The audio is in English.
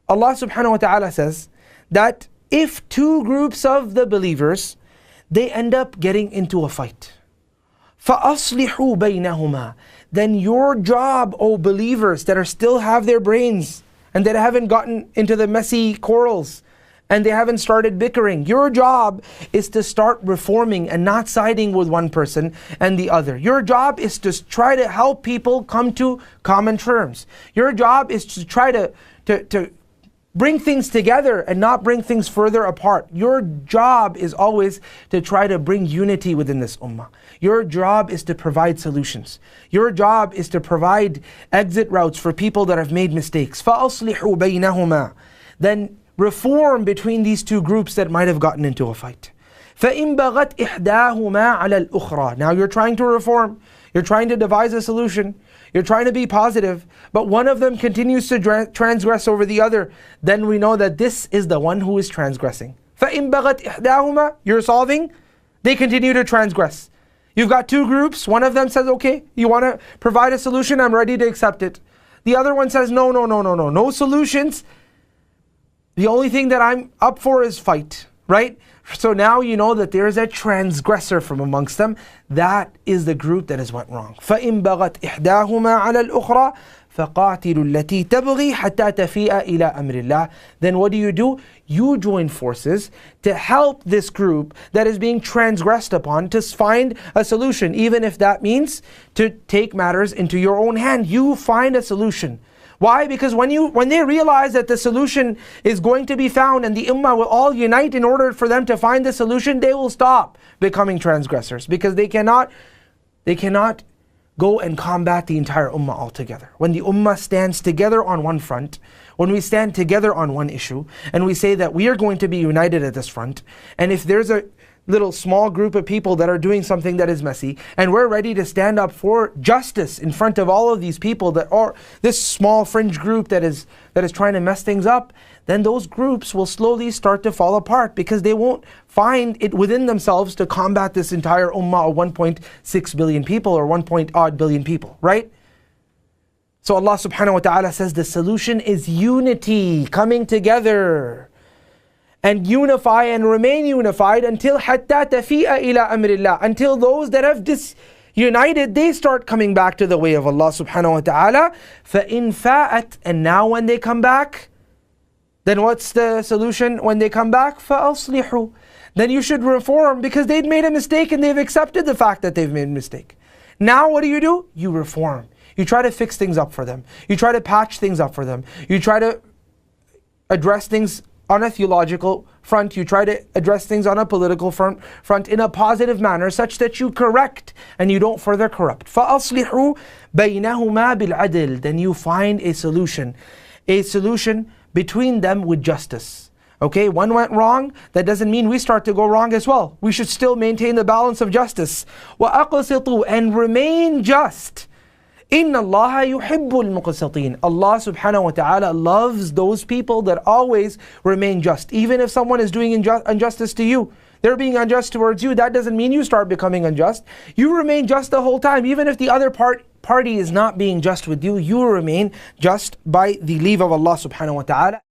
Allah subhanahu wa ta'ala says that if two groups of the believers, they end up getting into a fight, فَأَصْلِحُوا بَيْنَهُمَا, then your job, O believers that are still have their brains and that haven't gotten into the messy quarrels and they haven't started bickering, your job is to start reforming and not siding with one person and the other. Your job is to try to help people come to common terms. Your job is to try to bring things together and not bring things further apart. Your job is always to try to bring unity within this ummah. Your job is to provide solutions. Your job is to provide exit routes for people that have made mistakes. فَأَصْلِحُوا بَيْنَهُمَا, then reform between these two groups that might have gotten into a fight. فَإِن بَغَتْ إِحْدَاهُمَا عَلَى الْأُخْرَى, now you're trying to reform, you're trying to devise a solution, you're trying to be positive, but one of them continues to transgress over the other, then we know that this is the one who is transgressing. فَإِن بَغَتْ إِحْدَاهُمَا, you're solving, they continue to transgress. You've got two groups, one of them says, okay, you want to provide a solution, I'm ready to accept it. The other one says, no solutions. The only thing that I'm up for is fight, right? So now you know that there is a transgressor from amongst them. That is the group that has went wrong. فَإِن بَغَتْ إِحْدَاهُمَا عَلَى الْأُخْرَى فَقَاتِلُوا الَّتِي تَبْغِي حَتَّى تَفِيءَ إِلَىٰ أَمْرِ اللَّهِ. Then what do? You join forces to help this group that is being transgressed upon to find a solution, even if that means to take matters into your own hand. You find a solution. Why? Because when they realize that the solution is going to be found and the ummah will all unite in order for them to find the solution, they will stop becoming transgressors, because they cannot go and combat the entire ummah altogether. When the ummah stands together on one front, when we stand together on one issue, and we say that we are going to be united at this front, and if there's a little small group of people that are doing something that is messy, and we're ready to stand up for justice in front of all of these people that are this small fringe group that is trying to mess things up, then those groups will slowly start to fall apart, because they won't find it within themselves to combat this entire ummah of 1.6 billion people or 1 billion people, right? So Allah subhanahu wa ta'ala says the solution is unity, coming together and unify and remain unified until حَتَّى تَفِيءَ إِلَىٰ أَمْرِ اللَّهِ, until those that have disunited, they start coming back to the way of Allah subhanahu wa ta'ala. فَإِن فَاءَتْ, and now when they come back, then what's the solution when they come back? فَأَصْلِحُوا, then you should reform, because they'd made a mistake and they've accepted the fact that they've made a mistake. Now what do? You reform. You try to fix things up for them. You try to patch things up for them. You try to address things on a theological front. You try to address things on a political front in a positive manner, such that you correct and you don't further corrupt. فَأَصْلِحُوا بَيْنَهُمَا بِالْعَدْلِ, then you find a solution between them with justice. Okay, one went wrong, that doesn't mean we start to go wrong as well. We should still maintain the balance of justice. وَأَقْسِطُوا, and remain just. إِنَّ اللَّهَ يُحِبُّ الْمُقْسِطِينَ, Allah subhanahu wa ta'ala loves those people that always remain just. Even if someone is doing injustice to you, they're being unjust towards you, that doesn't mean you start becoming unjust. You remain just the whole time. Even if the other party is not being just with you, you remain just by the leave of Allah subhanahu wa ta'ala.